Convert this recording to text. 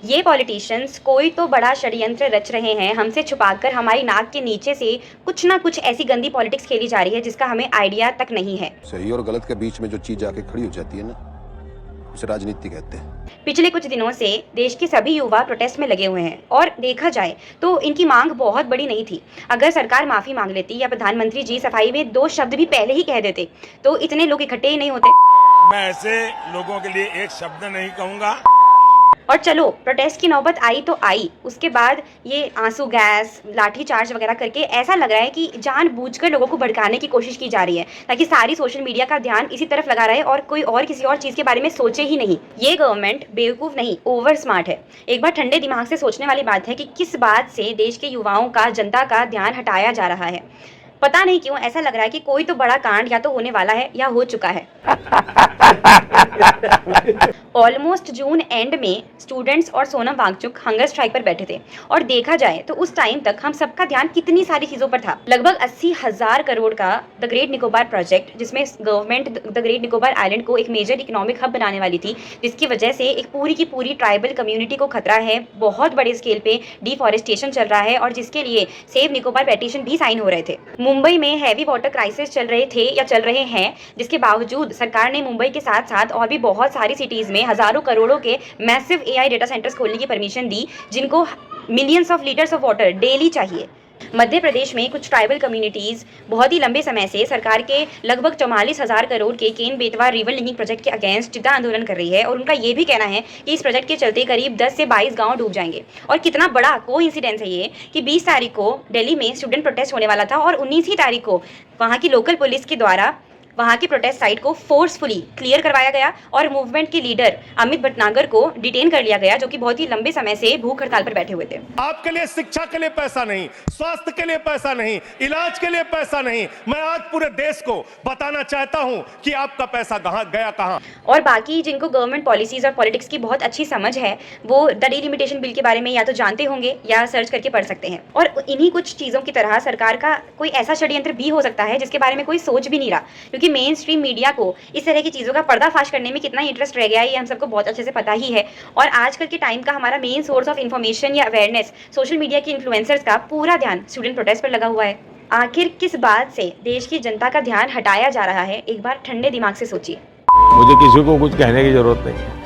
ये पॉलिटिशियंस कोई तो बड़ा षड्यंत्र रच रहे हैं, हमसे छुपाकर हमारी नाक के नीचे से कुछ ना कुछ ऐसी गंदी पॉलिटिक्स खेली जा रही है जिसका हमें आइडिया तक नहीं है। सही और गलत के बीच में जो चीज आके खड़ी हो जाती है ना, उसे राजनीति कहते हैं। पिछले कुछ दिनों से देश के सभी युवा प्रोटेस्ट में लगे हुए हैं और देखा जाए तो इनकी मांग बहुत बड़ी नहीं थी। अगर सरकार माफी मांग लेती या प्रधानमंत्री जी सफाई में 2 शब्द भी पहले ही कह देते तो इतने लोग इकट्ठे ही नहीं होते। मैं ऐसे लोगों के लिए एक शब्द नहीं कहूंगा। और चलो प्रोटेस्ट की नौबत आई तो आई, उसके बाद ये आंसू गैस, लाठी चार्ज वगैरह करके ऐसा लग रहा है कि जानबूझकर लोगों को भड़काने की कोशिश की जा रही है ताकि सारी सोशल मीडिया का ध्यान इसी तरफ लगा रहे और कोई और किसी और चीज़ के बारे में सोचे ही नहीं। ये गवर्नमेंट बेवकूफ़ नहीं, ओवर स्मार्ट है। एक बार ठंडे दिमाग से सोचने वाली बात है कि किस बात से देश के युवाओं का, जनता का ध्यान हटाया जा रहा है। पता नहीं क्यों ऐसा लग रहा है कि कोई तो बड़ा कांड या तो होने वाला है या हो चुका है। ऑलमोस्ट जून एंड में स्टूडेंट्स और सोनम वांगचुक हंगर स्ट्राइक पर बैठे थे और देखा जाए तो उस टाइम तक हम सबका ध्यान कितनी सारी चीज़ों पर था। लगभग 80,000 करोड़ का द ग्रेट निकोबार प्रोजेक्ट, जिसमें government the great Nicobar island को एक मेजर इकोनॉमिक हब बनाने वाली थी, जिसकी वजह से एक पूरी की पूरी ट्राइबल कम्युनिटी को खतरा है। बहुत बड़े स्केल पे डिफॉरेस्टेशन चल रहा है और जिसके लिए सेव निकोबार पेटिशन भी साइन हो रहे थे। मुंबई में हैवी वाटर क्राइसिस चल रहे थे या चल रहे हैं, जिसके बावजूद सरकार ने मुंबई के साथ साथ और भी बहुत सारी सिटीज़ में हज़ारों करोड़ों के मैसिव AI डेटा सेंटर्स खोलने की परमिशन दी, जिनको millions of litres of water daily चाहिए। मध्य प्रदेश में कुछ ट्राइबल कम्युनिटीज़ बहुत ही लंबे समय से सरकार के लगभग 44,000 करोड़ के Ken Betwa river linking project के अगेंस्ट जिद्दा आंदोलन कर रही है और उनका ये भी कहना है कि इस प्रोजेक्ट के चलते करीब 10 से 22 गांव डूब जाएंगे। और कितना बड़ा कोइंसिडेंस है ये कि 20 तारीख को दिल्ली में स्टूडेंट प्रोटेस्ट होने वाला था और 19 ही तारीख को वहाँ की लोकल पुलिस के द्वारा वहाँ की प्रोटेस्ट साइट को फोर्सफुली क्लियर करवाया गया और मूवमेंट के लीडर अमित भटनागर को डिटेन कर लिया गया, जो कि बहुत ही लंबे समय से भूख हड़ताल पर बैठे हुए थे। आपके लिए शिक्षा के लिए पैसा नहीं, स्वास्थ्य के लिए पैसा नहीं, इलाज के लिए पैसा नहीं। मैं आज पूरे देश को बताना चाहता हूं कि आपका पैसा कहां गया, कहां। और बाकी जिनको गवर्नमेंट पॉलिसीज और पॉलिटिक्स की बहुत अच्छी समझ है, वो द डिलिमिटेशन बिल के बारे में या तो जानते होंगे या सर्च करके पढ़ सकते हैं। और इन्हीं कुछ चीज़ों की तरह सरकार का कोई ऐसा षड्यंत्र भी हो सकता है जिसके बारे में कोई सोच भी नहीं रहा, क्योंकि मेन स्ट्रीम मीडिया को इस तरह की चीज़ों का पर्दाफाश करने में कितना इंटरेस्ट रह गया है ये हम सबको बहुत अच्छे से पता ही है। और आजकल के टाइम का हमारा मेन सोर्स ऑफ इन्फॉर्मेशन या अवेयरनेस सोशल मीडिया के इन्फ्लुएंसर्स का पूरा ध्यान स्टूडेंट प्रोटेस्ट पर लगा हुआ है। आखिर किस बात से देश की जनता का ध्यान हटाया जा रहा है, एक बार ठंडे दिमाग से सोचिए। मुझे किसी को कुछ कहने की जरूरत नहीं है।